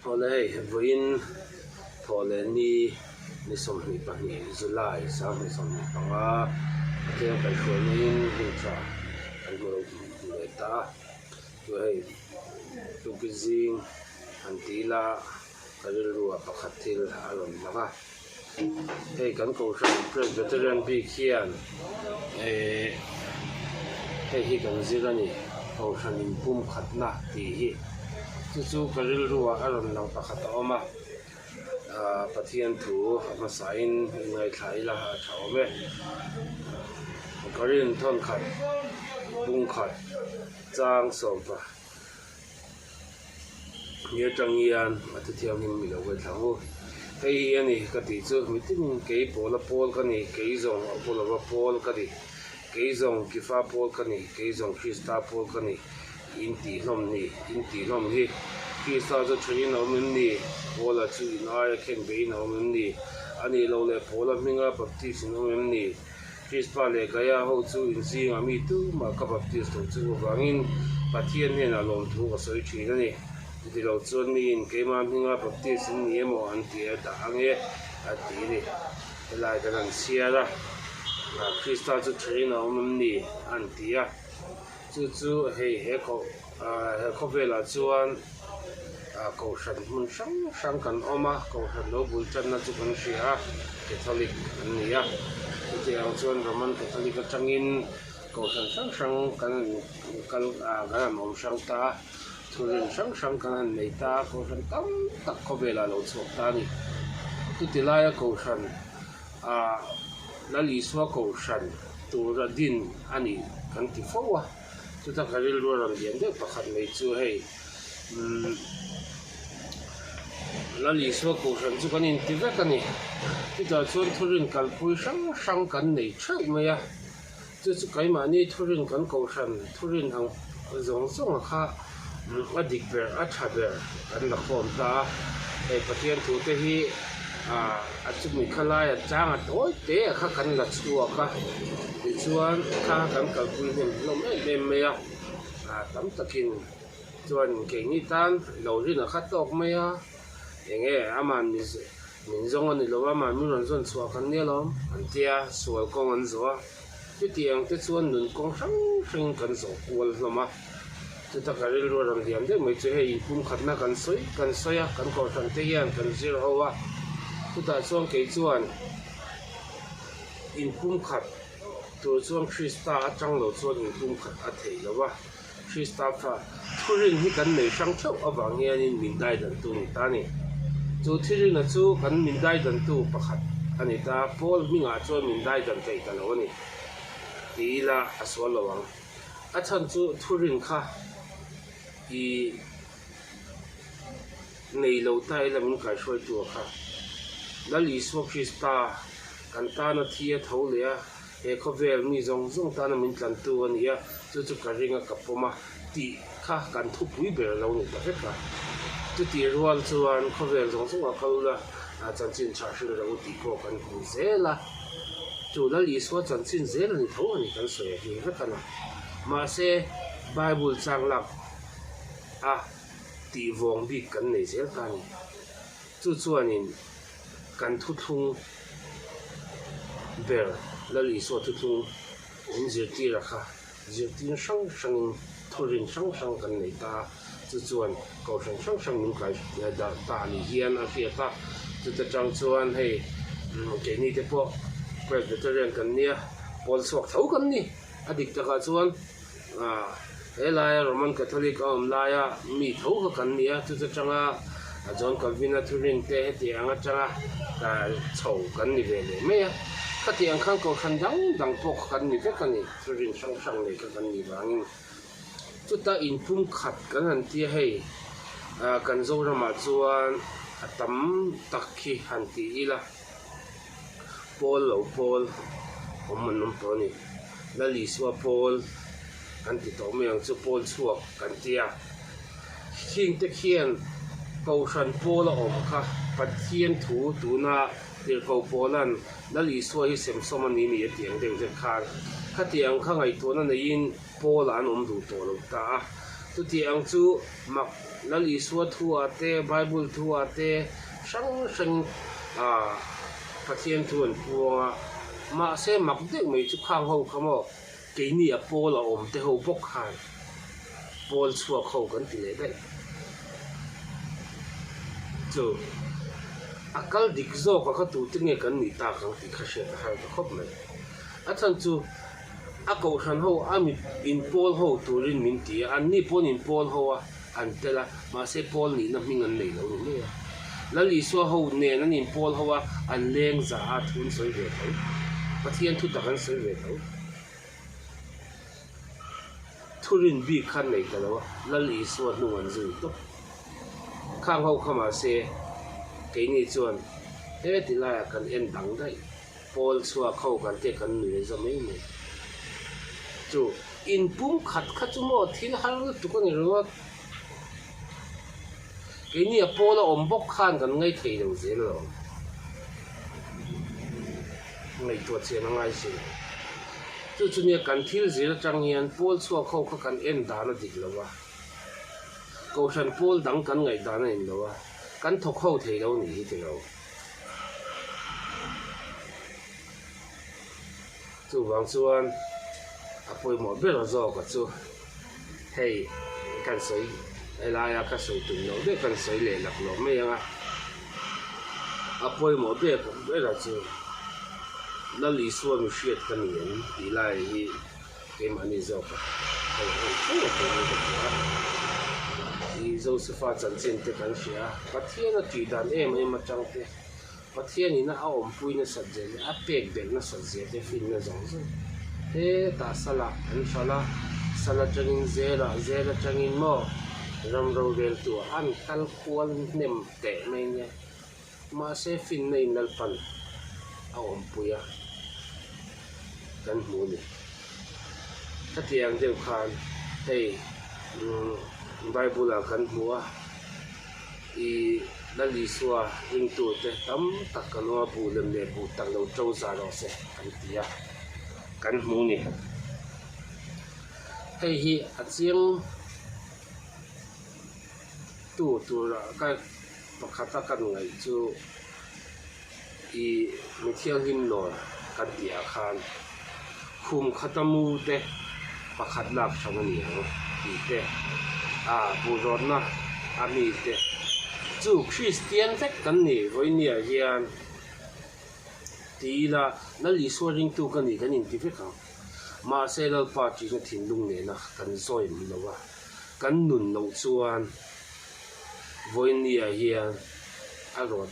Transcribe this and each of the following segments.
Oleh, voin thole ni som ni pahni July sang ni som ni panga ke ka shonin hincha al mo ta tu hei tu kizing antila kalilua pakhatil alon langa hei kan ko shan presbyterian bi khian hei hi kan zirani ko shan in pum khatna ti hi chu kalilua alon lang pakhat oma pathian thu ma sain ngai thlai la thawme karin thon khat bung khat chang sompa ye changian athiam mi lo we thang hei ani ka ti chu mitin ke pola pol ka ni ke zong pola pol ka ni ke zong ki fa pol ka ni ke zong krista pol ka ni in ti hlom hi ki sa zo thrin no min ni pola chu na ya khen be no min ni ani lo le pola minga baptist no min ni krista le ga ya ho chu in si nga mi tu ma ka baptist chu wangin pathian ne na lom thu ka soi thi na ni ti lo chon mi in ke ma minga baptist ni mo an ti da ange a ti ni la ga nan sia la krista chu thrin no min ni an ti ya chu he ko vela chuan cầu sân mun sang kan oma cầu sân lo bul chan na chu kan sia catholic an nia ti ang chuan roman catholic atangin cầu sân sang kan mom sang ta thurin sang kan nei ta cầu sân tam tak ko vela lo chok ta ni tu ti lai cầu sân la li swa cầu sân tu ra din ani kan ti fowa tu ta karil ro ram dian de pakhat nei chu hei la li so ko san chu kan in ti ve kan ni ti da chuan thurin kal pui sang kan nei thau me ya chu kai ma ni thurin kan ko san thurin ang zong kha a dik ber a tha ber an la khom ta ei pathian thu te hi a chu mi khala ya chang a toi te kha kan la chuwa ka ti chuan kha kan kal pui nem lo me ya tam takin chuan ke ni tan lo rin a kha tok me ya enge aman min zong ani lo ma mi ron zon chua kan ne lom an tia sual kong an zo ti tiang te chuan nun kong sang kan zo kual loma tu ta karil ro ram diam de mai che hei pum khatna kan soya kan ko san te hian kan zir hawa tu ta chuan ke chuan in pum khat tu chuan krista atang lo chuan in pum khat a thei lowa krista fa thurin hi kan nei sang thau awang hian in min dai dan tu ni ta ni chu thirin na chu kan min dai dan tu pakhat ani ta pol minga chuan min dai dan tei kan lo ni tila aswal lawang a chan chu thurin kha i nei lo tai la min kai shoi tu kha la li so krista kan ta na thia tho le a e kho vel mi zong ta na min tlan tu ani a chu ka ringa kapoma ti kha kan thu pui ber lo ni ta ka tu ti rual chuan kho vel zong a khala chan chin cha shi lo ti ko kan ku zela chu la li so chan chin zel ni tho ani kan soi hi ka kana ma se bible chang lak ti vong bi kan nei zel ka ni chu chuan in kan thu thung ber la li so thu thung in zir ti ra kha zir tin sang thurin sang kan nei ta chu chuan ko sang min kai da ta ni hian a fia ta chu ta chang chuan hei ke ni te po presbyterian kan nia pol sok thau kan ni adik ta ka chuan helai roman catholic laia mi thau ka kan nia chu ta changa John Calvin thurin te ti anga changa ka chou kan ni ve le me ka ti ang khang ko khan dang pok kan ni ve kan ni thurin sang le ka kan ni bangin chu ta in pum khat kan han ti hei kan zo rama chuan atam takhi han ti ila pol omanum poni la li swa pol kan ti to me ang chu pol chuak kan tia hing te khian ko san pol om kha pathian thu tu na tir ko polan la li swa hi sem somani ni tiang de khan kha tiang kha ngai to na in pol an du to lo ta tu tiang chu mak lal isua thua te bible thua te sang pathian thuan puanga ma se mak de mai chu khang ho khamo ke ni a pol a om te ho bok khan pol chua kho kan ti le dai chu akal dik zo ka tu ti nge kan ni ta kan ti kha she ta ha khop mai a chan chu a ko san ho ami in pol ho turin min ti an ni pon in pol ho a an tela ma se pol ni na ming an nei lo ni lali so ho ne nan in pol ho a an leng za a thun soi ve tho pathian thu ta kan soi ve tho thurin bi khan nei ta lo lali so nu an zu to khang ho khama se ke ni chuan he ti la kan en dang dai pol chua kho kan te kan nu za mai mai chu in pum khat khat chu mo thil har tu ko ni ro ke ni a pol om bok khan kan ngai thei lo ze lo ngai to che na ngai si chu chu ni kan thil zir chang hian pol chua kho kha kan en da na dik lo wa ko san pol dang kan ngai da na in lo wa kan thok ho thei lo ni ti lo chu wang chuan apoi mo be lo zo ka chu hei kan soi ai la ya ka soi tum no be kan soi le lak lo me ya apoi mo be ko be la chu la li suan mi shiet kan yen ti lai hi ke mani zo ka i zo se fa chan chen te kan sia pathian a ti dan em em ma chang te pathian ni na a om pui na sa je a pek bek na sa je te fin na zong zo he ta sala an sala changin zera changin mo ram ro del tu an kal kwal nem te mai nya ma se fin nei nal pan a om puya kan mu ni ta tiang deu khan hey bible a kan mua i lali suwa ring tu te tam tak kanwa bu lem le bu tak lo chau za lo se kan tia kan mu ni hei hi a chiang tu ra ka pakhata kan ngai chu i mi thiang him no kan tia khan khum khatamu te pakhat lak thamani ho ti te a bu ron na ami te chu Christian vek kan ni voi ni a hian ti la na li so ring tu kan ni kan in ti vek ma se lal pa chi na thin lung ne na kan zoi mi lo wa kan nun lo chuan voi ni a hian a rot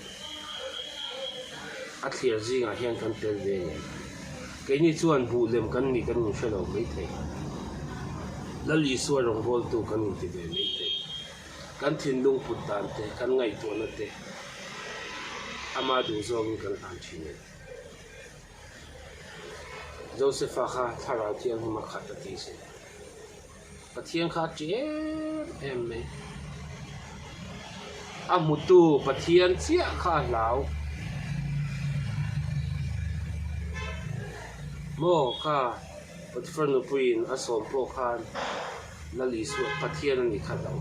a thlir zinga hian kan tel ve ne ke ni chuan bu lem kan ni kan nu shalo mai the la li so rong bol tu kan in ti ve mai the kan thin lung put dan te kan ngai to na te ama du zong kan an chi ne Joseph kha thara thiang ma khat ti se pathian kha che em me amutu pathian chia kha lao mo kha patfan puin asom po khan la li su pathian ni kha lao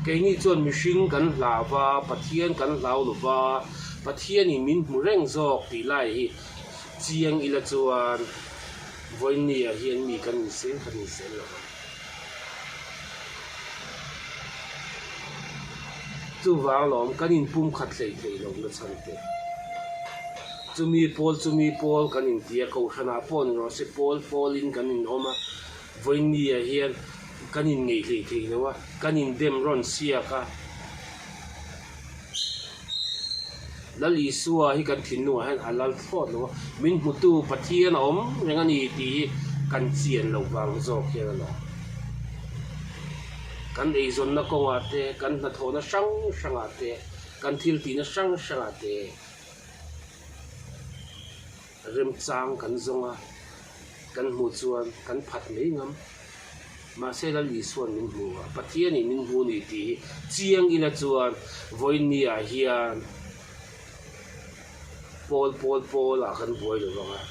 ke ni chon mi hring kan lawa pathian kan lau luwa pathian ni min mu reng zok ti lai hi chiang ila chuan voin ni a hian mi kan sen kan sen lo chu wang lom kan in pum khat lei thei lo na chan te chumi pol kan in tia ko thana pon ro se pol in kan in oma voin ni a hian kan in ngei thei lewa kan in dem ron sia ka lali suwa hi kan thin nu han alal thot lo min mutu pathian om rengani ti kan chian lo wang zo khe lo kan ei zon na ko ate kan na thona sang ate kan thil ti na sang ate rem chang kan zonga kan mu chuan kan phat mei ngam ma se la li suan min hu pathian ni min hu ni ti chiang ila chuan voin ni a hian pol a kan boi lo nga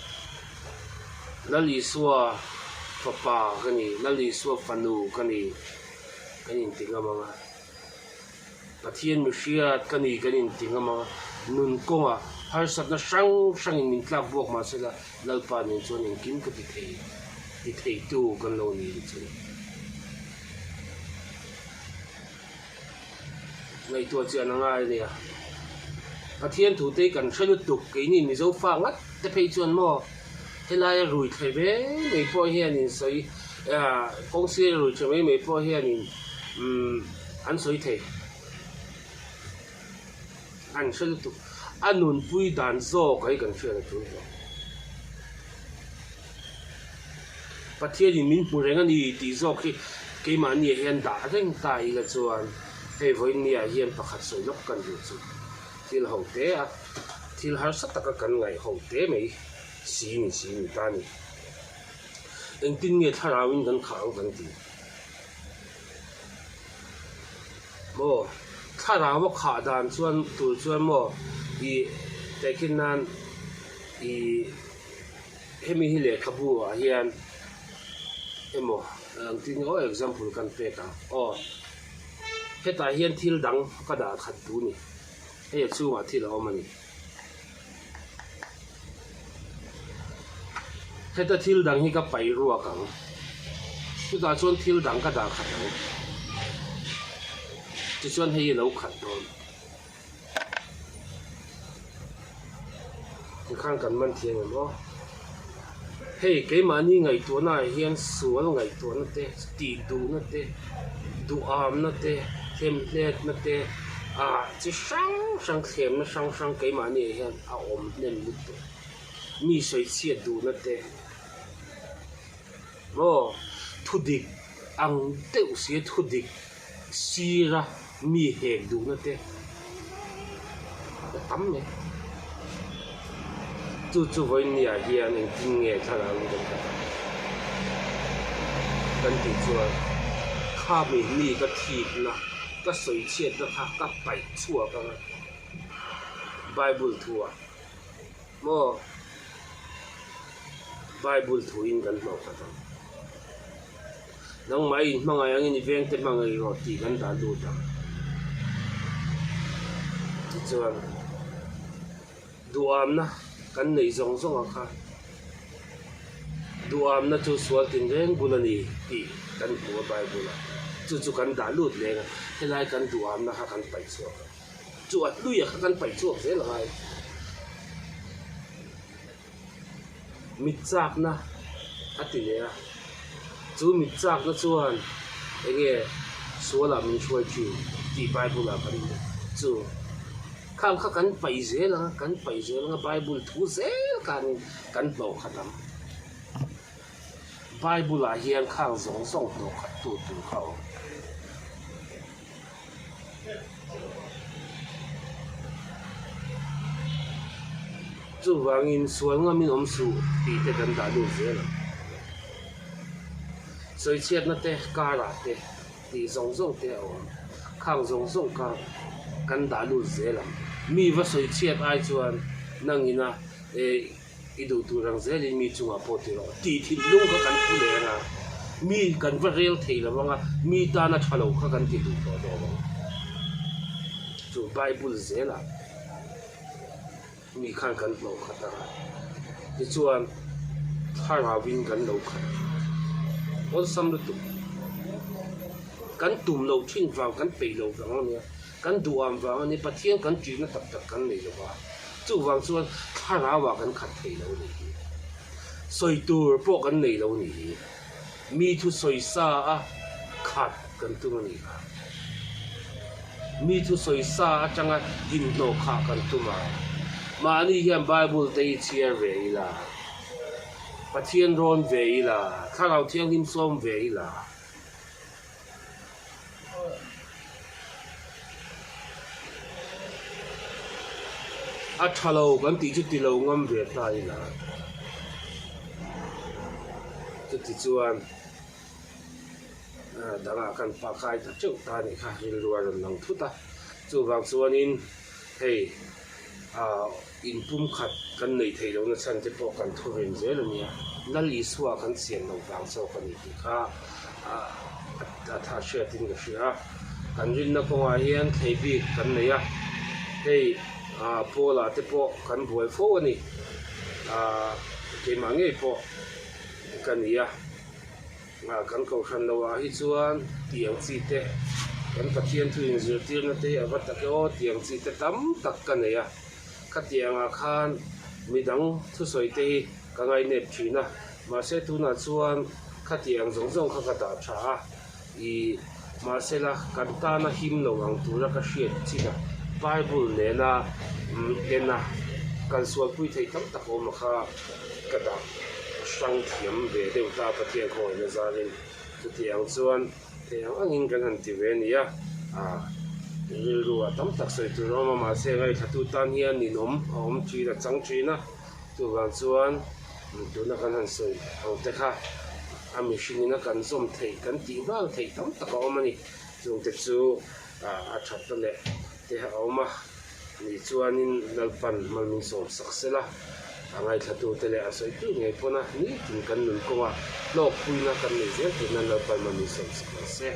la li suwa papa kani la li suwa fanu kani kan in tinga manga pathian mi hriat kan in tinga manga nun konga har sat na sang in min tlak buak ma sela lalpa nin chuan in kin ka ti thei tu kan lo ni chu ngay tua chuyện là ngay nè pathian thủ tây cần xây tục cái nhìn thì dấu pha ngắt để phải chuẩn mò thế lại rồi thấy bé mấy po hiện nhìn sấy công ty rồi cho mấy po hiện nhìn ăn sấy thấy ăn xây tục ăn nôn bụi đàn do cái cần chuyện là chúng pathian nhìn mình muốn rằng đi đi do cái mà nhiều hiện đã rằng tại là chuẩn hei voi nia hian pakhat soi lok kan ru chu thil ho te a thil har sat taka kan ngai ho te mai si ni ta ni eng tin nge tharawin kan khang kan ti mo tharawa kha dan chuan tur chuan mo I tekin nan I hemi hi le khabu a hian emo ang tin o example kan pe ka o hết tại hiện thil đắng có đã khát tú nè hay là chú mà thil ôm nè hết tại thil đắng hi cái bảy rùa cẳng chú ta chọn thil đắng có đã khát đắng chỉ chọn hay lâu khát thôi thì khang cần man thiền rồi đó hey cái mà ni ngày tuổi này hiện số ngày tuổi nó tê tỷ đủ nó tê đủ am nó tê thêm lên nó tê chỉ sang thêm nó sang cái mà này hiện ôm lên một tê mi sợi chia đủ nó tê ô thu địch ăn tiêu xía thu địch xì ra mi hẹn đủ nó tê tắm này chú với nhà hiện nên kinh nghiệm thật là luôn cần thì chúaข้ามีนี่ก็ทีนะก็สวยเชียดนะคะก็ไปชั่วกันไบเบิลทัวโม่ไบเบิลทัวอินกันหมดกันน้องไม่มังไงอย่างนี้เวียงแต่มังไงก็ตีกันตาดูจังที่จวนดูอามนะกันในซองอ่ะค่ะดูอามนะจูสวดถึงเรื่องบุญนี่ตีกันหัวไบเบิลจู่กันด่าลุดเลยนะให้ไล่กันดูอามนะฮะกันไปชั่วจู่ลุยอะกันไปชั่วเสียหายมิดจักนะอัติเลยนะจู่มิดจักนะชวนไอ้เงี้ยส่วนละมันช่วยจู่ตีไบเบิลละกันจู่ข้ามกันไปเสียแล้วกันไปเสียแล้วไบเบิลถูเสียกันเบาขัดไบเบิลละเฮียนข้างส่งตัวขัดตัวเขาจู่วางอินส่วนก็มีอมสูตีแต่กันด่าดูเสียแล้วสวยเชียดนั่นเตะการาเตะตีส่งเตะเอาข้างส่งกันด่าดูเสียแล้วมีว่าสวยเชียดไอชวนนั่งอินะอีดูตัวรังเสียเลยมีจุงอาโปติโรตีทิ้งลุงก็กันผู้เลี้ยงมีกันว่าเรียลเทแล้วว่ามีตาหน้าฉลองก็กันติดตัวโดนจู่ไบเบิลเสียแล้วมีข้างกันเราขัดอะไรที่ชวนถ้าเราวิ่งกันเราขัดวันสำคัญกันตุ่มเราทิ้งฟังกันไปเราฟังเนี่ยกันดูอ่านฟังเนี่ยปะเทียนกันจีนตับกันเลยหรือว่าจู่ฟังชวนถ้าเราว่ากันขัดไปเราเนี่ยสวยตัวพวกกันเลยเราเนี่ยมีทุกสวยซาขัดกันตัวนี้มีทุกสวยซาจังอ่ะหินโนขากันตัวมานี่เฮียนไบเบิลได้เชียร์เวล่ะปะเทียนร้อนเวล่ะถ้าเราเที่ยงริมส้มเวล่ะอัฐโลกันตีจุดตีโลงมเวตายล่ะจุดที่ชวนดังอาการปากไก่จะจุดตาเนี่ยค่ะเรื่องรัวเรื่องทุตาจู่บางส่วนนี้เฮ้ยอินปุ่มขัดกันในไทยเราเนี่ยฉันจะบอกกันทุเรียนเยอะเลยเนี่ยนั่นลิสว่ากันเสียงเราฟังโซ่กันอีกค่ะ tha sia tin ka sia kan rin na konga hian theibi kan neia hei pola te po kan buai fo ani ke mangai po kan ia kan ko hran lawa hi chuan tiang chi te kan pathian thu in zir tir na te avat ta ko tiang chi te tam tak kan neia ka tianga khan midang thu soi te ka ngai nep thina ma se tu na chuan ka tiang zong zong kha ka ta tha I ma se la kan ta na him lo ang tu ra ka hriat chi na Bible ne na ena kan sual pui thei tam tak om kha ka da sang thiam ve deu ta pathian ko na zarin tu tiang chuan tiang angin kan han ti ve nia rilruwa tam tak soi tu roma ma se ngai thatu tan hian ni nom om chi la chang chi na tu wang chuan tu na kan han soi au te kha ami shinina kan som thei kan ti wal thei tam tak om ani chung te chu a that le te ha oma ni chuanin lalpan malmin som saksela angai thatu te le a soi tu ngai pona ni tin kan nun ko wa lok puina kan ni je tin lalpan malmin som sakse